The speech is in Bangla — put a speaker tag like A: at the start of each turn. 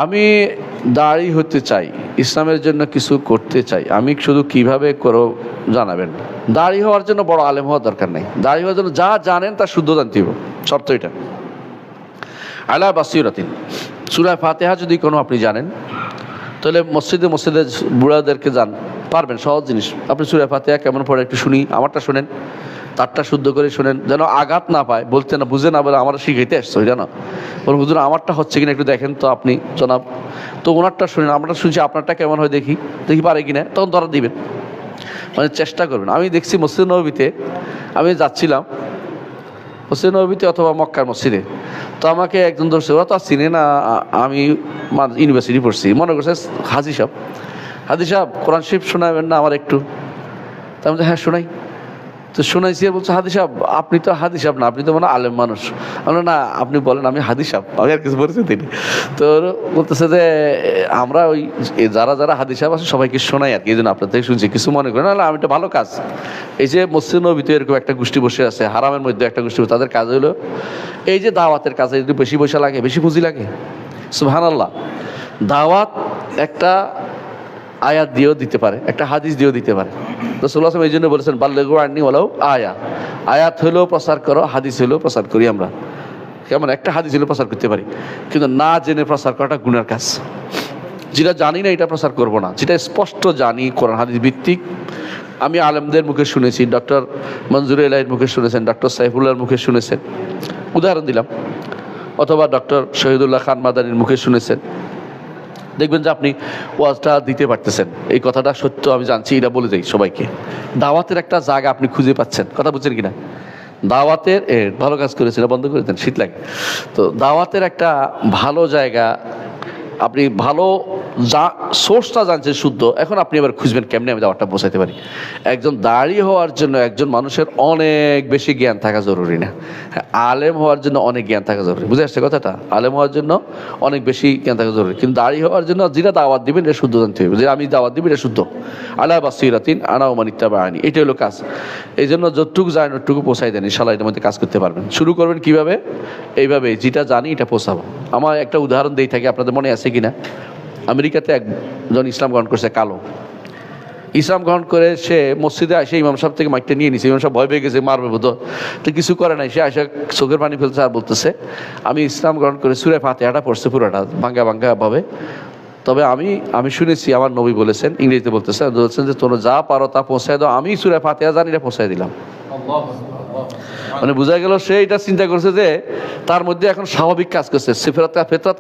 A: আমি দাঁড়ি হতে চাই, ইসলামের জন্য কিছু করতে চাই, আমি শুধু কিভাবে করো জানাবেন। দাঁড়ি হওয়ার জন্য বড় আলেম হওয়ার দরকার নেই, দাঁড়ি হওয়ার জন্য যা জানেন তা শুদ্ধ জানতে হবে, শর্ত এটা। আলা বাসিরাতিন, সূরা ফাতিহা যদি কোনো আপনি জানেন তাহলে মসজিদে বুড়াদেরকে যান, পারবেন, সহজ জিনিস। আপনি সূরা ফাতিহা কেমন পড়ে একটু শুনি, আমারটা শোনেন, তারটা শুদ্ধ করে শোনেন, যেন আঘাত না পায়, বলতে না বুঝে না বলে আমার শিখাইতে আসছো এটা না, বলুন হুজুর আমারটা হচ্ছে কিনা একটু দেখেন তো আপনি জনাব, তো ওনারটা শুনেন, আমারটা শুনছি আপনারটা কেমন হয় দেখি দেখি পারে কিনা, তখন ধরা দিবেন, মানে চেষ্টা করবেন। আমি দেখছি মসজিদ নববীতে, আমি যাচ্ছিলাম মসজিদ নববীতে অথবা মক্কার মসজিদে, তো আমাকে একজন ধরছে, ওরা তো আর চিনে না, আমি ইউনিভার্সিটি পড়ছি, মনে করছে হাজি সাহেব কোরআন শরীফ শোনাবেন না আমার একটু, তা আমি হ্যাঁ শোনাই। তো শোনাইছি, আর বলছে হাদি সাহেব আপনি তো হাদি সাহেব না, আপনি তো মানে আলেম মানুষ। আমরা না, আপনি বলেন আমি হাদি সাহেব, আমি আর কিছু বলেছি তিনি। তো বলতেছে যে আমরা ওই যারা হাদি সাহেব আছে সবাইকে শোনাই আর কি, এই জন্য আপনার থেকে শুনছি, কিছু মনে করেন না, আমি এটা ভালো কাজ। এই যে মসজিদ নববীতে এরকম একটা গোষ্ঠী বসে আছে, হারামের মধ্যে একটা গোষ্ঠী, তাদের কাজ হলো এই যে দাওয়াতের কাজে যদি বেশি পয়সা লাগে, বেশি পুঁজি লাগে, সুবহানাল্লাহ, দাওয়াত একটা আয়াত দিয়েও দিতে পারে, একটা হাদিস দিয়েও দিতে পারে। রাসূলুল্লাহ সাল্লাল্লাহু আলাইহি ওয়াসাল্লাম এই জন্য বলেছেন বাল্লিগু আন্নী ওয়ালাউ আয়া, আয়াত হলেও প্রচার করো, হাদিস হলেও প্রচার করি আমরা। কেমন একটা হাদিস হলেও প্রচার করতে পারি, কিন্তু না জেনে প্রচার করাটা গুনার কাজ। যেটা জানি না এটা প্রচার করব না, যেটা স্পষ্ট জানি কোরআন হাদিস ভিত্তিক। আমি আলেমদের মুখে শুনেছি, ডক্টর মঞ্জুর এলাহির মুখে শুনেছেন, ডক্টর সাইফুল্লাহর মুখে শুনেছেন, উদাহরণ দিলাম, অথবা ডক্টর শহীদুল্লাহ খান মাদানির মুখে শুনেছেন, দেখবেন যে আপনি ওয়াজটা দিতে পারতেছেন, এই কথাটা সত্য আমি জানছি, এটা বলে যাই সবাইকে। দাওয়াতের একটা জায়গা আপনি খুঁজে পাচ্ছেন, কথা বুঝছেন কিনা? দাওয়াতের ভালো কাজ করেছেন, বন্ধ করে দেন, শীত লাগে। তো দাওয়াতের একটা ভালো জায়গা, আপনি ভালো সোর্সটা জানছেন শুদ্ধ, এখন আপনি এবার খুঁজবেন কেমনে আমি দাওয়াতটা পৌঁছাতে পারি। একজন দাঁড়ি হওয়ার জন্য একজন মানুষের অনেক বেশি জ্ঞান থাকা জরুরি না, আলেম হওয়ার জন্য অনেক জ্ঞান থাকা জরুরি, বুঝে আসছে কথাটা? আলেম হওয়ার জন্য অনেক বেশি জ্ঞান থাকা জরুরি, কিন্তু দাঁড়ি হওয়ার জন্য যেটা দাওয়াত দিবেন এটা শুদ্ধ জানতে হবে, যে আমি দাওয়াত দিবি এটা শুদ্ধ। আলা বাসিরাতিন আনা ওয়া মান ইত্তাবাআনি, এটা হলো কাজ। এই জন্য যতটুকু জানেন ওটুকু পৌঁছাই দেন, ইনশাআল্লাহ এটার মধ্যে কাজ করতে পারবেন। শুরু করবেন কিভাবে? এইভাবে, যেটা জানি এটা পৌঁছাবো। আমার একটা উদাহরণ দিয়ে থাকি, আপনাদের মনে আছে কিনা, আমেরিকাতে একজন ইসলাম গ্রহণ করছে, কালো ইসলাম গ্রহণ করে সে মসজিদে আসে ইমাম সাহেব থেকে মাইকটা নিয়ে নিছে, ইমাম সাহেব ভয় পেয়ে গেছে, মারবে বোধ, তো কিছু করে নাই, সে আসে চোখের পানি ফেলছে আর বলতেছে আমি ইসলাম গ্রহণ করে সূরা ফাতিহাটা পড়ছে পুরোটা ভাঙ্গা ভাবে, তবে আমি শুনেছি আমার নবী বলেছেন, ইংরেজিতে বলতেছেন যে তোমরা যা পারো তা পৌঁছায় দাও, আমি সূরা ফাতিহা জানি এটা পৌঁছায় দিলাম। মানে বোঝা গেল সে এটা চিন্তা করছে যে তার মধ্যে এখন স্বাভাবিক কাজ করছে, ফেতরাত